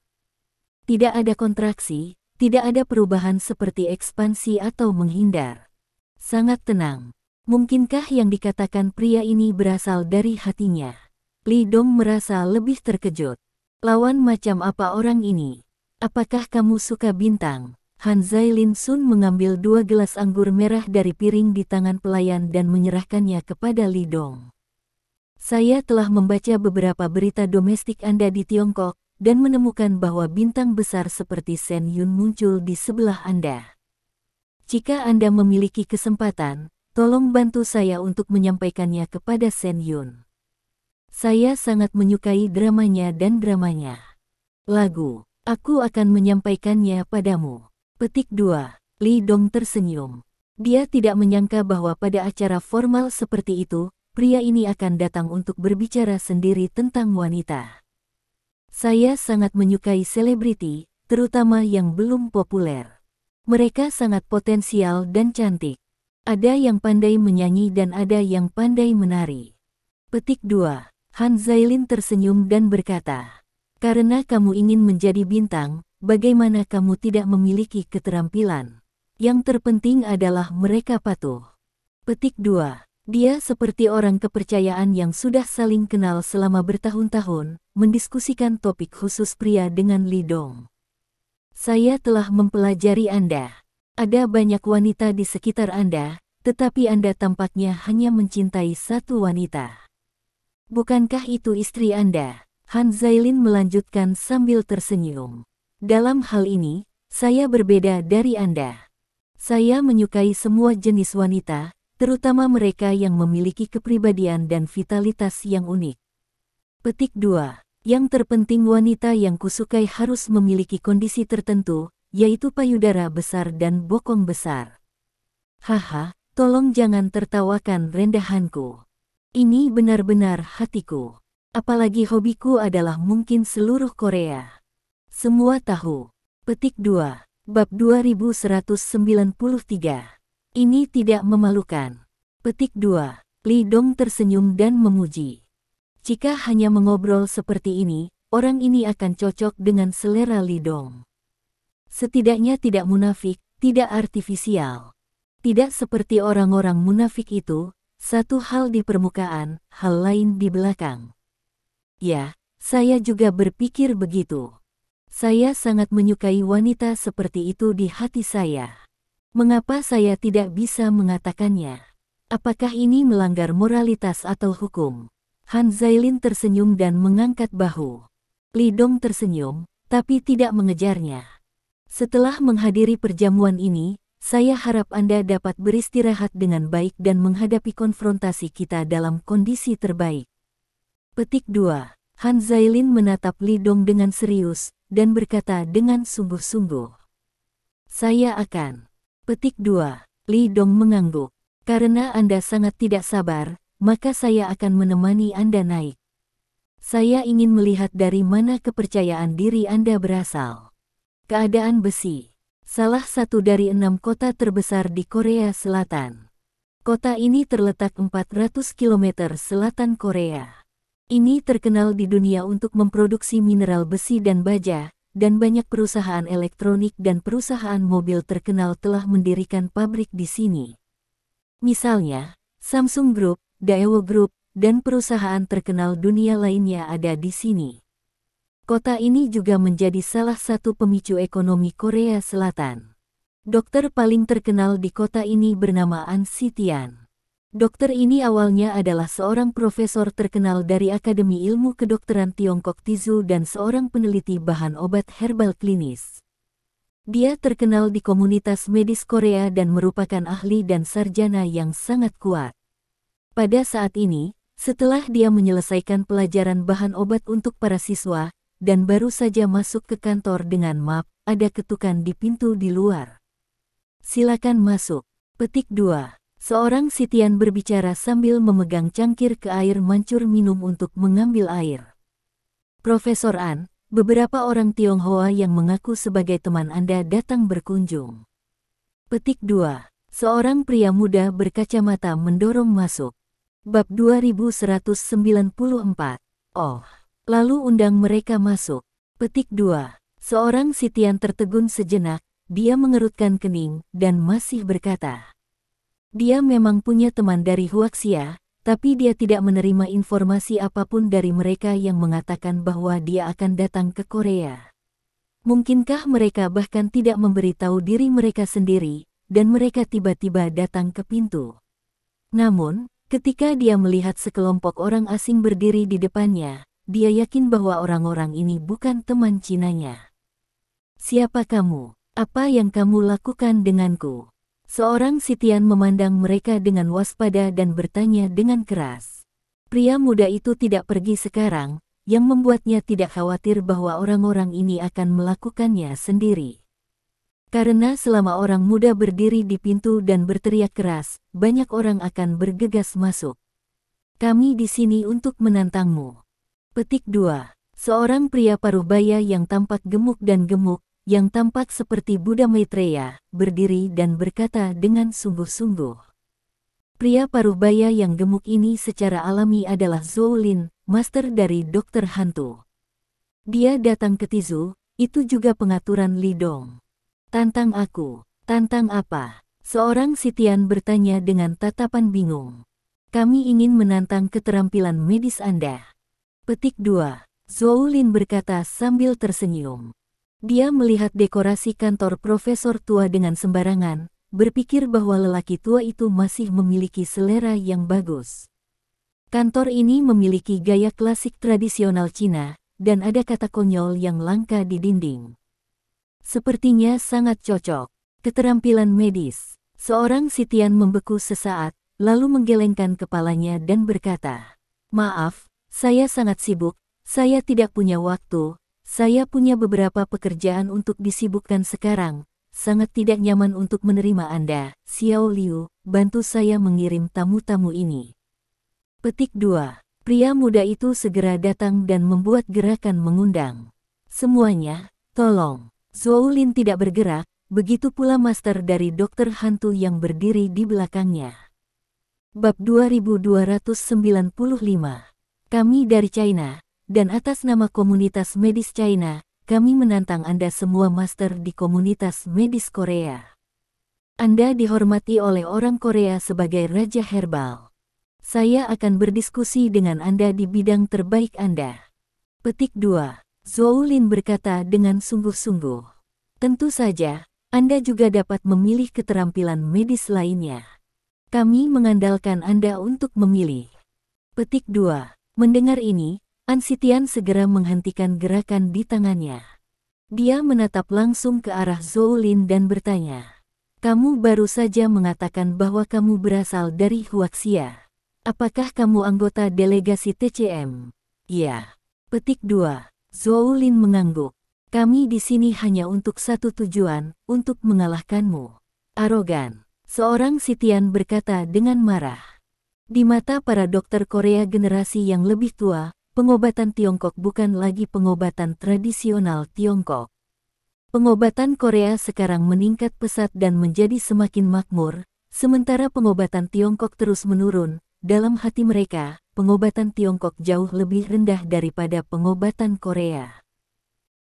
A: Tidak ada kontraksi, tidak ada perubahan seperti ekspansi atau menghindar. Sangat tenang. Mungkinkah yang dikatakan pria ini berasal dari hatinya? Li Dong merasa lebih terkejut. Lawan macam apa orang ini? Apakah kamu suka bintang? Han Zailin Sun mengambil 2 gelas anggur merah dari piring di tangan pelayan dan menyerahkannya kepada Li Dong. Saya telah membaca beberapa berita domestik Anda di Tiongkok, dan menemukan bahwa bintang besar seperti Shen Yun muncul di sebelah Anda. Jika Anda memiliki kesempatan, tolong bantu saya untuk menyampaikannya kepada Shen Yun. Saya sangat menyukai dramanya dan dramanya. Lagu, aku akan menyampaikannya padamu. Petik 2. Li Dong tersenyum. Dia tidak menyangka bahwa pada acara formal seperti itu, pria ini akan datang untuk berbicara sendiri tentang wanita. Saya sangat menyukai selebriti, terutama yang belum populer. Mereka sangat potensial dan cantik. Ada yang pandai menyanyi dan ada yang pandai menari. Petik 2. Han Zailin tersenyum dan berkata, "Karena kamu ingin menjadi bintang, bagaimana kamu tidak memiliki keterampilan? Yang terpenting adalah mereka patuh." Petik 2. Dia seperti orang kepercayaan yang sudah saling kenal selama bertahun-tahun, mendiskusikan topik khusus pria dengan Li Dong. "Saya telah mempelajari Anda. Ada banyak wanita di sekitar Anda, tetapi Anda tampaknya hanya mencintai satu wanita. Bukankah itu istri Anda?" Han Zailin melanjutkan sambil tersenyum. "Dalam hal ini, saya berbeda dari Anda. Saya menyukai semua jenis wanita, terutama mereka yang memiliki kepribadian dan vitalitas yang unik." Petik 2. Yang terpenting wanita yang kusukai harus memiliki kondisi tertentu, yaitu payudara besar dan bokong besar. Haha, tolong jangan tertawakan rendahanku. Ini benar-benar hatiku. Apalagi hobiku adalah mungkin seluruh Korea. Semua tahu. Petik 2. Bab 2193. Ini tidak memalukan. Petik 2. Li Dong tersenyum dan memuji. Jika hanya mengobrol seperti ini, orang ini akan cocok dengan selera Li Dong. Setidaknya tidak munafik, tidak artifisial. Tidak seperti orang-orang munafik itu, satu hal di permukaan, hal lain di belakang. Ya, saya juga berpikir begitu. Saya sangat menyukai wanita seperti itu di hati saya. Mengapa saya tidak bisa mengatakannya? Apakah ini melanggar moralitas atau hukum? Han Zailin tersenyum dan mengangkat bahu. Li Dong tersenyum, tapi tidak mengejarnya. "Setelah menghadiri perjamuan ini, saya harap Anda dapat beristirahat dengan baik dan menghadapi konfrontasi kita dalam kondisi terbaik." Petik 2. Han Zailin menatap Li Dong dengan serius, dan berkata dengan sungguh-sungguh, "Saya akan." Petik 2. Li Dong mengangguk. "Karena Anda sangat tidak sabar, maka saya akan menemani Anda naik. Saya ingin melihat dari mana kepercayaan diri Anda berasal." Keadaan besi. Salah satu dari 6 kota terbesar di Korea Selatan. Kota ini terletak 400 km selatan Korea. Ini terkenal di dunia untuk memproduksi mineral besi dan baja, dan banyak perusahaan elektronik dan perusahaan mobil terkenal telah mendirikan pabrik di sini. Misalnya, Samsung Group, Daewoo Group, dan perusahaan terkenal dunia lainnya ada di sini. Kota ini juga menjadi salah satu pemicu ekonomi Korea Selatan. Dokter paling terkenal di kota ini bernama An Sitian. Dokter ini awalnya adalah seorang profesor terkenal dari Akademi Ilmu Kedokteran Tiongkok TIZU dan seorang peneliti bahan obat herbal klinis. Dia terkenal di komunitas medis Korea dan merupakan ahli dan sarjana yang sangat kuat. Pada saat ini, setelah dia menyelesaikan pelajaran bahan obat untuk para siswa, dan baru saja masuk ke kantor dengan map, ada ketukan di pintu di luar. Silakan masuk. Petik 2. Seorang Sitian berbicara sambil memegang cangkir ke air mancur minum untuk mengambil air. Profesor An, beberapa orang Tionghoa yang mengaku sebagai teman Anda datang berkunjung. Petik 2. Seorang pria muda berkacamata mendorong masuk. Bab 2194. Oh, lalu undang mereka masuk. Petik 2. Seorang Sitian tertegun sejenak, dia mengerutkan kening dan masih berkata. Dia memang punya teman dari Huaxia, tapi dia tidak menerima informasi apapun dari mereka yang mengatakan bahwa dia akan datang ke Korea. Mungkinkah mereka bahkan tidak memberitahu diri mereka sendiri, dan mereka tiba-tiba datang ke pintu. Namun, ketika dia melihat sekelompok orang asing berdiri di depannya, dia yakin bahwa orang-orang ini bukan teman Cinanya. Siapa kamu? Apa yang kamu lakukan denganku? Seorang Sitian memandang mereka dengan waspada dan bertanya dengan keras. Pria muda itu tidak pergi sekarang, yang membuatnya tidak khawatir bahwa orang-orang ini akan melakukannya sendiri. Karena selama orang muda berdiri di pintu dan berteriak keras, banyak orang akan bergegas masuk. Kami di sini untuk menantangmu. Petik 2. Seorang pria paruh baya yang tampak gemuk dan gemuk, yang tampak seperti Buddha Maitreya, berdiri dan berkata dengan sungguh-sungguh. Pria paruh baya yang gemuk ini secara alami adalah Zhou Lin, master dari dokter hantu. Dia datang ke TIZU, itu juga pengaturan Li Dong. Tantang aku. Tantang apa? Seorang Sitian bertanya dengan tatapan bingung. Kami ingin menantang keterampilan medis Anda. Petik 2. Zhou Lin berkata sambil tersenyum. Dia melihat dekorasi kantor profesor tua dengan sembarangan, berpikir bahwa lelaki tua itu masih memiliki selera yang bagus. Kantor ini memiliki gaya klasik tradisional Cina, dan ada kata konyol yang langka di dinding. Sepertinya sangat cocok. Keterampilan medis. Seorang Sitian membeku sesaat, lalu menggelengkan kepalanya dan berkata, "Maaf, saya sangat sibuk, saya tidak punya waktu. Saya punya beberapa pekerjaan untuk disibukkan sekarang, sangat tidak nyaman untuk menerima Anda, Xiao Liu, bantu saya mengirim tamu-tamu ini." Petik 2. Pria muda itu segera datang dan membuat gerakan mengundang. Semuanya, tolong. Zhou Lin tidak bergerak, begitu pula master dari dokter hantu yang berdiri di belakangnya. Bab 2295. Kami dari China. Dan atas nama komunitas medis China, kami menantang Anda semua master di komunitas medis Korea. Anda dihormati oleh orang Korea sebagai raja herbal. Saya akan berdiskusi dengan Anda di bidang terbaik Anda. Petik 2. Zhou Lin berkata dengan sungguh-sungguh. Tentu saja, Anda juga dapat memilih keterampilan medis lainnya. Kami mengandalkan Anda untuk memilih. Petik 2. Mendengar ini, An Sitian segera menghentikan gerakan di tangannya. Dia menatap langsung ke arah Zhou Lin dan bertanya, "Kamu baru saja mengatakan bahwa kamu berasal dari Huaxia. Apakah kamu anggota delegasi TCM?" "Ya." Petik 2. Zhou Lin mengangguk. "Kami di sini hanya untuk satu tujuan, untuk mengalahkanmu." "Arogan." Seorang Sitian berkata dengan marah. Di mata para dokter Korea generasi yang lebih tua, pengobatan Tiongkok bukan lagi pengobatan tradisional Tiongkok. Pengobatan Korea sekarang meningkat pesat dan menjadi semakin makmur, sementara pengobatan Tiongkok terus menurun. Dalam hati mereka, pengobatan Tiongkok jauh lebih rendah daripada pengobatan Korea.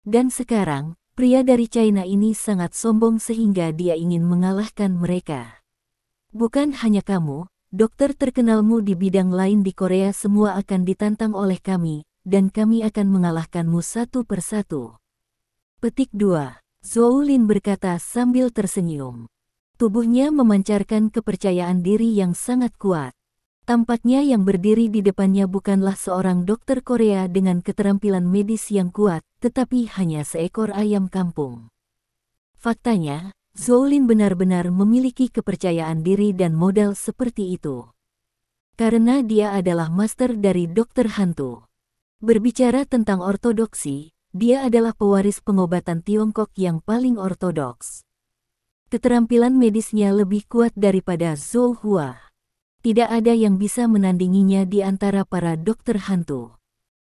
A: Dan sekarang, pria dari China ini sangat sombong sehingga dia ingin mengalahkan mereka. Bukan hanya kamu, dokter terkenalmu di bidang lain di Korea semua akan ditantang oleh kami, dan kami akan mengalahkanmu satu persatu. Petik 2. Zhou Lin berkata sambil tersenyum. Tubuhnya memancarkan kepercayaan diri yang sangat kuat. Tampaknya yang berdiri di depannya bukanlah seorang dokter Korea dengan keterampilan medis yang kuat, tetapi hanya seekor ayam kampung. Faktanya, Zhou Lin benar-benar memiliki kepercayaan diri dan modal seperti itu. Karena dia adalah master dari dokter hantu. Berbicara tentang ortodoksi, dia adalah pewaris pengobatan Tiongkok yang paling ortodoks. Keterampilan medisnya lebih kuat daripada Zhou Hua. Tidak ada yang bisa menandinginya di antara para dokter hantu.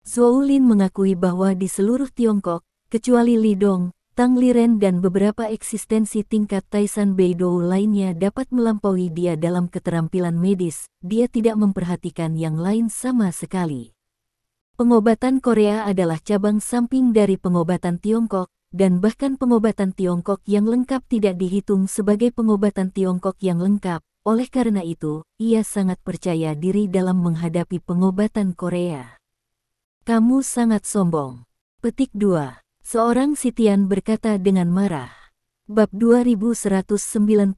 A: Zhou Lin mengakui bahwa di seluruh Tiongkok, kecuali Li Dong, Tang Liren dan beberapa eksistensi tingkat Taisan Beidou lainnya dapat melampaui dia dalam keterampilan medis, dia tidak memperhatikan yang lain sama sekali. Pengobatan Korea adalah cabang samping dari pengobatan Tiongkok, dan bahkan pengobatan Tiongkok yang lengkap tidak dihitung sebagai pengobatan Tiongkok yang lengkap. Oleh karena itu, ia sangat percaya diri dalam menghadapi pengobatan Korea. Kamu sangat sombong. Petik 2. Seorang sitian berkata dengan marah. Bab 2196.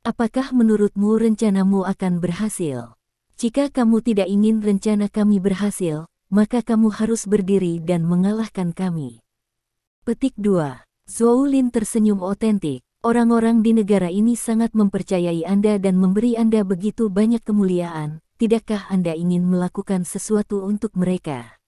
A: Apakah menurutmu rencanamu akan berhasil? Jika kamu tidak ingin rencana kami berhasil, maka kamu harus berdiri dan mengalahkan kami. Petik 2. Zhou Lin tersenyum otentik. Orang-orang di negara ini sangat mempercayai Anda dan memberi Anda begitu banyak kemuliaan. Tidakkah Anda ingin melakukan sesuatu untuk mereka?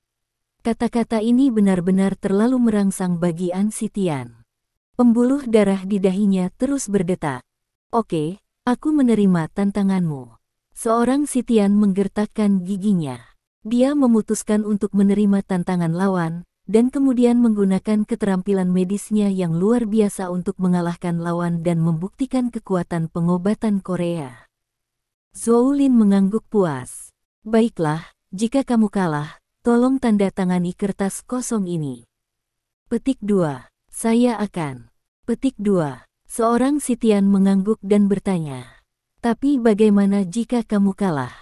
A: Kata-kata ini benar-benar terlalu merangsang bagi An Sitian. Pembuluh darah di dahinya terus berdetak. Oke, aku menerima tantanganmu. Seorang sitian menggertakkan giginya. Dia memutuskan untuk menerima tantangan lawan, dan kemudian menggunakan keterampilan medisnya yang luar biasa untuk mengalahkan lawan dan membuktikan kekuatan pengobatan Korea. Zhou Lin mengangguk puas. Baiklah, jika kamu kalah, tolong tanda tangani kertas kosong ini. Petik 2. Saya akan. Petik 2. Seorang sitian mengangguk dan bertanya. Tapi bagaimana jika kamu kalah?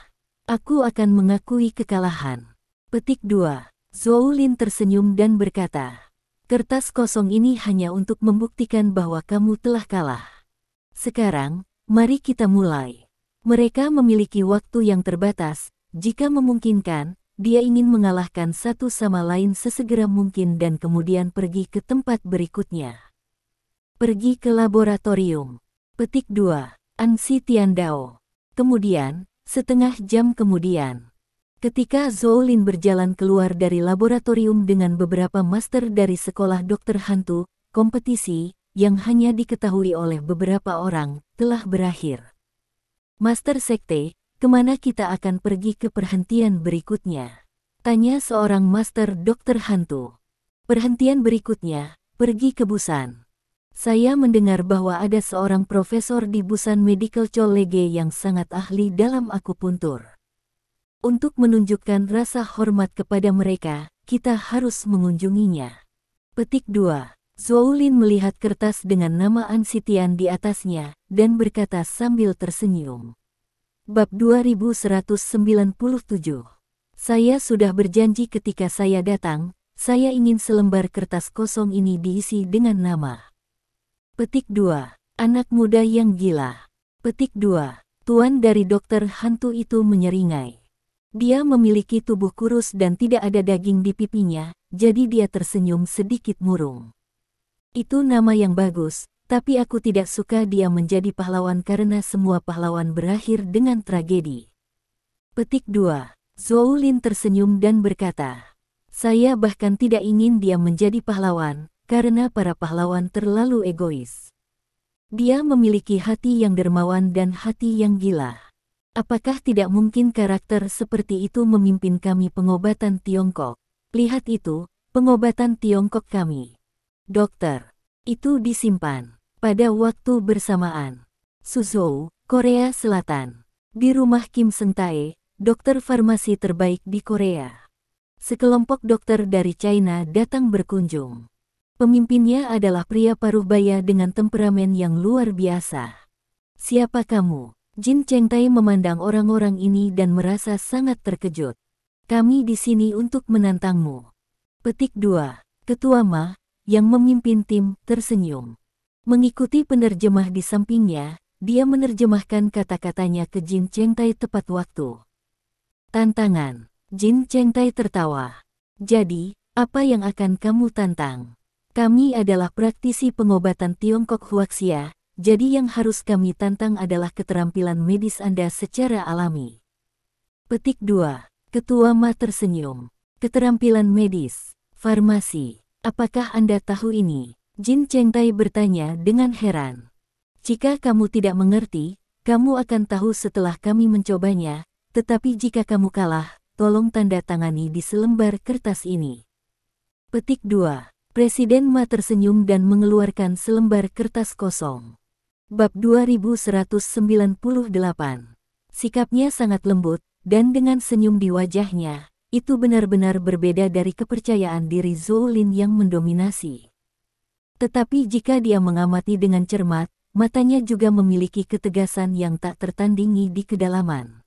A: Aku akan mengakui kekalahan. Petik 2. Zhou Lin tersenyum dan berkata. Kertas kosong ini hanya untuk membuktikan bahwa kamu telah kalah. Sekarang, mari kita mulai. Mereka memiliki waktu yang terbatas, jika memungkinkan. Dia ingin mengalahkan satu sama lain sesegera mungkin dan kemudian pergi ke tempat berikutnya. Pergi ke laboratorium. Petik 2. An Sitian Dao. Kemudian, setengah jam kemudian, ketika Zhou Lin berjalan keluar dari laboratorium dengan beberapa master dari sekolah dokter hantu, kompetisi, yang hanya diketahui oleh beberapa orang, telah berakhir. Master Sekte, kemana kita akan pergi ke perhentian berikutnya? Tanya seorang master dokter hantu. Perhentian berikutnya, pergi ke Busan. Saya mendengar bahwa ada seorang profesor di Busan Medical College yang sangat ahli dalam akupuntur. Untuk menunjukkan rasa hormat kepada mereka, kita harus mengunjunginya. Petik 2. Zhou Lin melihat kertas dengan nama An Sitian di atasnya, dan berkata sambil tersenyum. Bab 2197. Saya sudah berjanji ketika saya datang, saya ingin selembar kertas kosong ini diisi dengan nama. Petik 2. Anak muda yang gila. Petik 2. Tuan dari dokter hantu itu menyeringai. Dia memiliki tubuh kurus dan tidak ada daging di pipinya, jadi dia tersenyum sedikit murung. Itu nama yang bagus. Tapi aku tidak suka dia menjadi pahlawan karena semua pahlawan berakhir dengan tragedi. Petik 2. Zhou Lin tersenyum dan berkata. Saya bahkan tidak ingin dia menjadi pahlawan, karena para pahlawan terlalu egois. Dia memiliki hati yang dermawan dan hati yang gila. Apakah tidak mungkin karakter seperti itu memimpin kami pengobatan Tiongkok? Lihat itu, pengobatan Tiongkok kami. Dokter. Itu disimpan. Pada waktu bersamaan. Suzhou, Korea Selatan. Di rumah Kim Seng-tae, dokter farmasi terbaik di Korea. Sekelompok dokter dari China datang berkunjung. Pemimpinnya adalah pria paruh baya dengan temperamen yang luar biasa. Siapa kamu? Jin Chengtai memandang orang-orang ini dan merasa sangat terkejut. Kami di sini untuk menantangmu. Petik 2. Ketua Ma, yang memimpin tim, tersenyum. Mengikuti penerjemah di sampingnya, dia menerjemahkan kata-katanya ke Jin Chengtai tepat waktu. Tantangan. Jin Chengtai tertawa. Jadi, apa yang akan kamu tantang? Kami adalah praktisi pengobatan Tiongkok Huaxia, jadi yang harus kami tantang adalah keterampilan medis Anda secara alami. Petik 2. Ketua Ma tersenyum. Keterampilan medis, farmasi. Apakah Anda tahu ini? Jin Chengtai bertanya dengan heran. Jika kamu tidak mengerti, kamu akan tahu setelah kami mencobanya, tetapi jika kamu kalah, tolong tanda tangani di selembar kertas ini. Petik 2. Presiden Ma tersenyum dan mengeluarkan selembar kertas kosong. Bab 2198. Sikapnya sangat lembut, dan dengan senyum di wajahnya, itu benar-benar berbeda dari kepercayaan diri Zhou Lin yang mendominasi. Tetapi jika dia mengamati dengan cermat, matanya juga memiliki ketegasan yang tak tertandingi di kedalaman.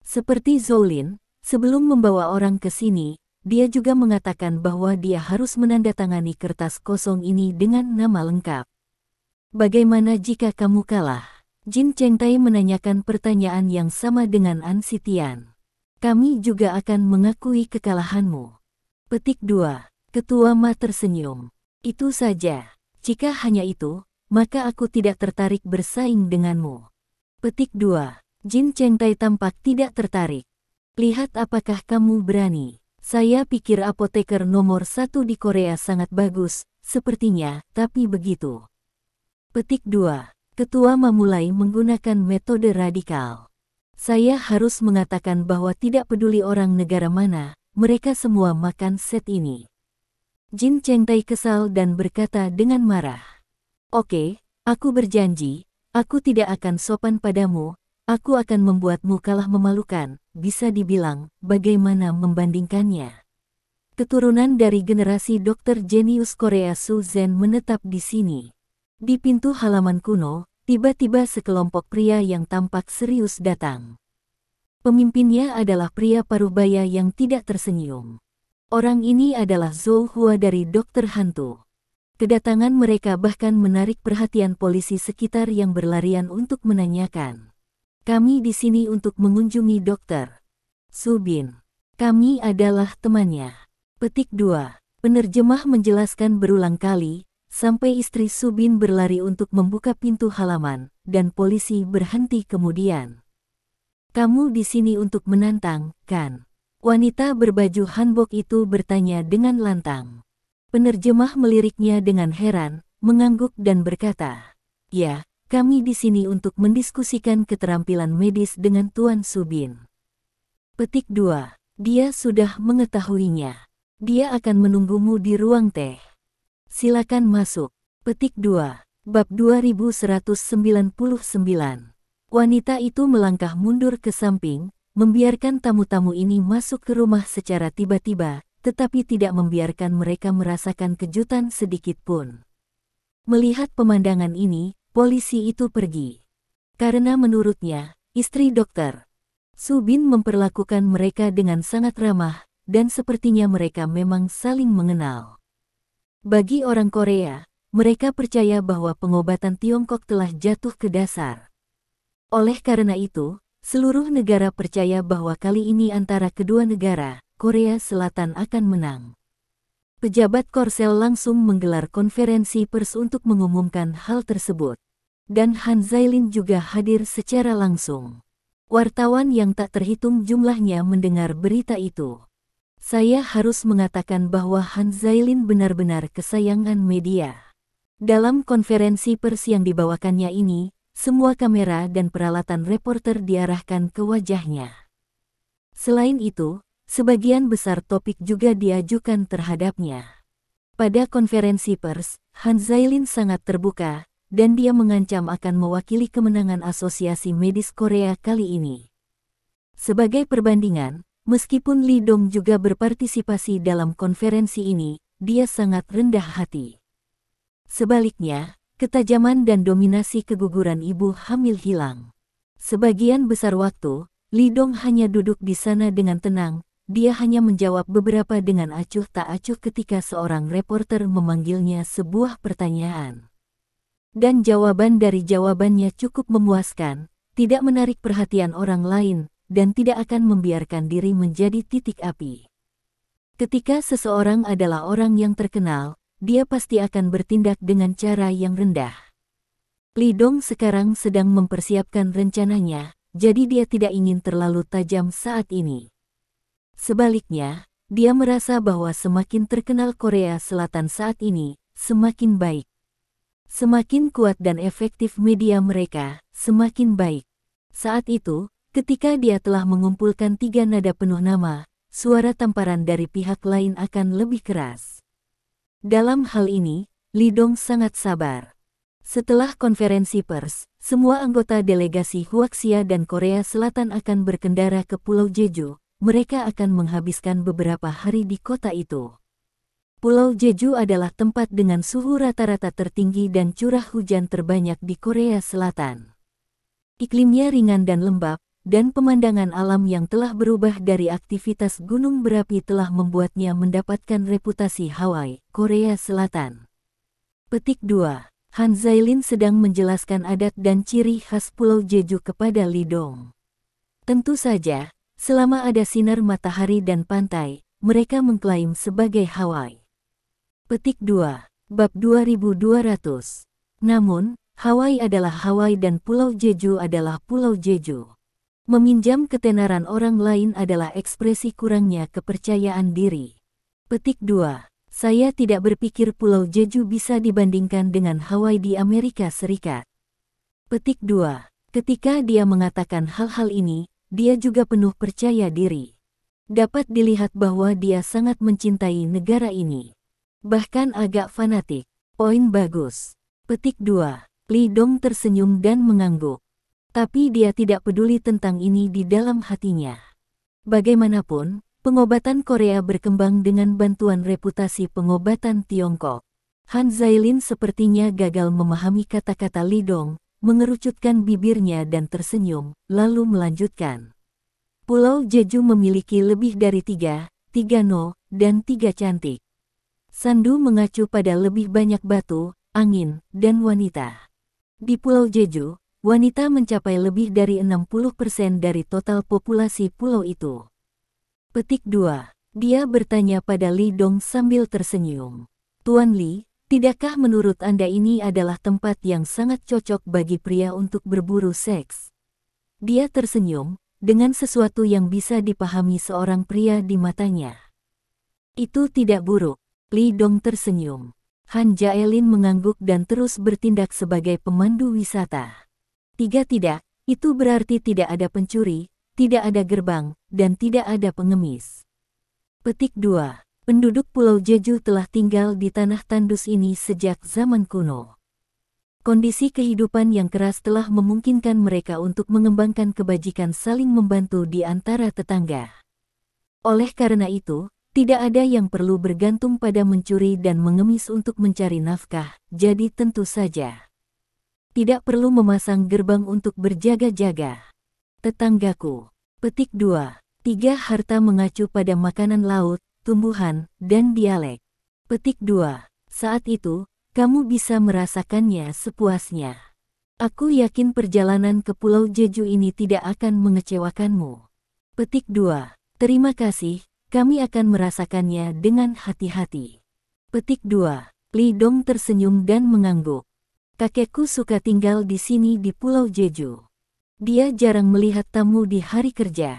A: Seperti Zhou Lin, sebelum membawa orang ke sini, dia juga mengatakan bahwa dia harus menandatangani kertas kosong ini dengan nama lengkap. Bagaimana jika kamu kalah? Jin Chengtai menanyakan pertanyaan yang sama dengan An Xitian. Kami juga akan mengakui kekalahanmu. Petik 2. Ketua Ma tersenyum. Itu saja. Jika hanya itu, maka aku tidak tertarik bersaing denganmu. Petik 2. Jin Chengtai tampak tidak tertarik. Lihat apakah kamu berani. Saya pikir apoteker nomor 1 di Korea sangat bagus, sepertinya, tapi begitu. Petik 2. Ketua Ma mulai menggunakan metode radikal. Saya harus mengatakan bahwa tidak peduli orang negara mana, mereka semua makan set ini. Jin Chengtai kesal dan berkata dengan marah. Oke, aku berjanji, aku tidak akan sopan padamu, aku akan membuatmu kalah memalukan, bisa dibilang, bagaimana membandingkannya. Keturunan dari generasi dokter jenius Korea Su Zhen menetap di sini. Di pintu halaman kuno, tiba-tiba sekelompok pria yang tampak serius datang. Pemimpinnya adalah pria parubaya yang tidak tersenyum. Orang ini adalah Zhou Hua dari dokter hantu. Kedatangan mereka bahkan menarik perhatian polisi sekitar yang berlarian untuk menanyakan. Kami di sini untuk mengunjungi dokter Subin. Kami adalah temannya. Petik 2. Penerjemah menjelaskan berulang kali, sampai istri Subin berlari untuk membuka pintu halaman, dan polisi berhenti kemudian. Kamu di sini untuk menantang, kan? Wanita berbaju hanbok itu bertanya dengan lantang. Penerjemah meliriknya dengan heran, mengangguk dan berkata, "Ya, kami di sini untuk mendiskusikan keterampilan medis dengan Tuan Subin." Petik 2. Dia sudah mengetahuinya. Dia akan menunggumu di ruang teh. Silakan masuk. Petik 2. Bab 2199. Wanita itu melangkah mundur ke samping, membiarkan tamu-tamu ini masuk ke rumah secara tiba-tiba, tetapi tidak membiarkan mereka merasakan kejutan sedikit pun. Melihat pemandangan ini, polisi itu pergi. Karena menurutnya, istri dokter Subin memperlakukan mereka dengan sangat ramah, dan sepertinya mereka memang saling mengenal. Bagi orang Korea, mereka percaya bahwa pengobatan Tiongkok telah jatuh ke dasar. Oleh karena itu, seluruh negara percaya bahwa kali ini antara kedua negara, Korea Selatan akan menang. Pejabat Korsel langsung menggelar konferensi pers untuk mengumumkan hal tersebut. Dan Han Zailin juga hadir secara langsung. Wartawan yang tak terhitung jumlahnya mendengar berita itu. Saya harus mengatakan bahwa Han Zailin benar-benar kesayangan media. Dalam konferensi pers yang dibawakannya ini, semua kamera dan peralatan reporter diarahkan ke wajahnya. Selain itu, sebagian besar topik juga diajukan terhadapnya. Pada konferensi pers, Han Zailin sangat terbuka, dan dia mengancam akan mewakili kemenangan Asosiasi Medis Korea kali ini. Sebagai perbandingan, meskipun Lee Dong juga berpartisipasi dalam konferensi ini, dia sangat rendah hati. Sebaliknya, ketajaman dan dominasi keguguran ibu hamil hilang. Sebagian besar waktu, Lee Dong hanya duduk di sana dengan tenang, dia hanya menjawab beberapa dengan acuh tak acuh ketika seorang reporter memanggilnya sebuah pertanyaan. Dan jawaban dari jawabannya cukup memuaskan, tidak menarik perhatian orang lain, dan tidak akan membiarkan diri menjadi titik api. Ketika seseorang adalah orang yang terkenal, dia pasti akan bertindak dengan cara yang rendah. Lee Dong sekarang sedang mempersiapkan rencananya, jadi dia tidak ingin terlalu tajam saat ini. Sebaliknya, dia merasa bahwa semakin terkenal Korea Selatan saat ini, semakin baik. Semakin kuat dan efektif media mereka, semakin baik. Saat itu, ketika dia telah mengumpulkan 3 nada penuh nama, suara tamparan dari pihak lain akan lebih keras. Dalam hal ini, Lee Dong sangat sabar. Setelah konferensi pers, semua anggota delegasi Huaxia dan Korea Selatan akan berkendara ke Pulau Jeju. Mereka akan menghabiskan beberapa hari di kota itu. Pulau Jeju adalah tempat dengan suhu rata-rata tertinggi dan curah hujan terbanyak di Korea Selatan. Iklimnya ringan dan lembab, dan pemandangan alam yang telah berubah dari aktivitas gunung berapi telah membuatnya mendapatkan reputasi Hawaii, Korea Selatan. Petik 2. Han Zailin sedang menjelaskan adat dan ciri khas Pulau Jeju kepada Lee Dong. Tentu saja, selama ada sinar matahari dan pantai, mereka mengklaim sebagai Hawaii. Petik 2. Bab 2200. Namun, Hawaii adalah Hawaii dan Pulau Jeju adalah Pulau Jeju. Meminjam ketenaran orang lain adalah ekspresi kurangnya kepercayaan diri. Petik 2. Saya tidak berpikir Pulau Jeju bisa dibandingkan dengan Hawaii di Amerika Serikat. Petik 2. Ketika dia mengatakan hal-hal ini, dia juga penuh percaya diri. Dapat dilihat bahwa dia sangat mencintai negara ini. Bahkan agak fanatik. Poin bagus. Petik 2. Lee Dong tersenyum dan mengangguk. Tapi dia tidak peduli tentang ini di dalam hatinya. Bagaimanapun, pengobatan Korea berkembang dengan bantuan reputasi pengobatan Tiongkok. Han Zailin sepertinya gagal memahami kata-kata Lee Dong, mengerucutkan bibirnya dan tersenyum, lalu melanjutkan. Pulau Jeju memiliki lebih dari 3 no, dan 3 cantik. Sandu mengacu pada lebih banyak batu, angin, dan wanita. Di Pulau Jeju, wanita mencapai lebih dari 60% dari total populasi pulau itu. Petik 2. Dia bertanya pada Lee Dong sambil tersenyum. Tuan Lee, tidakkah menurut Anda ini adalah tempat yang sangat cocok bagi pria untuk berburu seks? Dia tersenyum, dengan sesuatu yang bisa dipahami seorang pria di matanya. Itu tidak buruk. Lee Dong tersenyum. Han Jaelin mengangguk dan terus bertindak sebagai pemandu wisata. Tidak, itu berarti tidak ada pencuri, tidak ada gerbang, dan tidak ada pengemis. Petik 2. Penduduk Pulau Jeju telah tinggal di tanah tandus ini sejak zaman kuno. Kondisi kehidupan yang keras telah memungkinkan mereka untuk mengembangkan kebajikan saling membantu di antara tetangga. Oleh karena itu, tidak ada yang perlu bergantung pada mencuri dan mengemis untuk mencari nafkah, jadi tentu saja tidak perlu memasang gerbang untuk berjaga-jaga. Tetanggaku. Petik 2. 3 harta mengacu pada makanan laut, tumbuhan, dan dialek. Petik 2. Saat itu, kamu bisa merasakannya sepuasnya. Aku yakin perjalanan ke Pulau Jeju ini tidak akan mengecewakanmu. Petik 2. Terima kasih, kami akan merasakannya dengan hati-hati. Petik 2. Lee Dong tersenyum dan mengangguk. Kakekku suka tinggal di sini di Pulau Jeju. Dia jarang melihat tamu di hari kerja.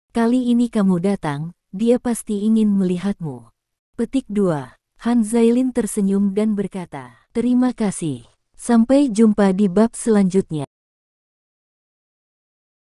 A: Kali ini kamu datang, dia pasti ingin melihatmu. Petik 2. Han Zailin tersenyum dan berkata, terima kasih. Sampai jumpa di bab selanjutnya.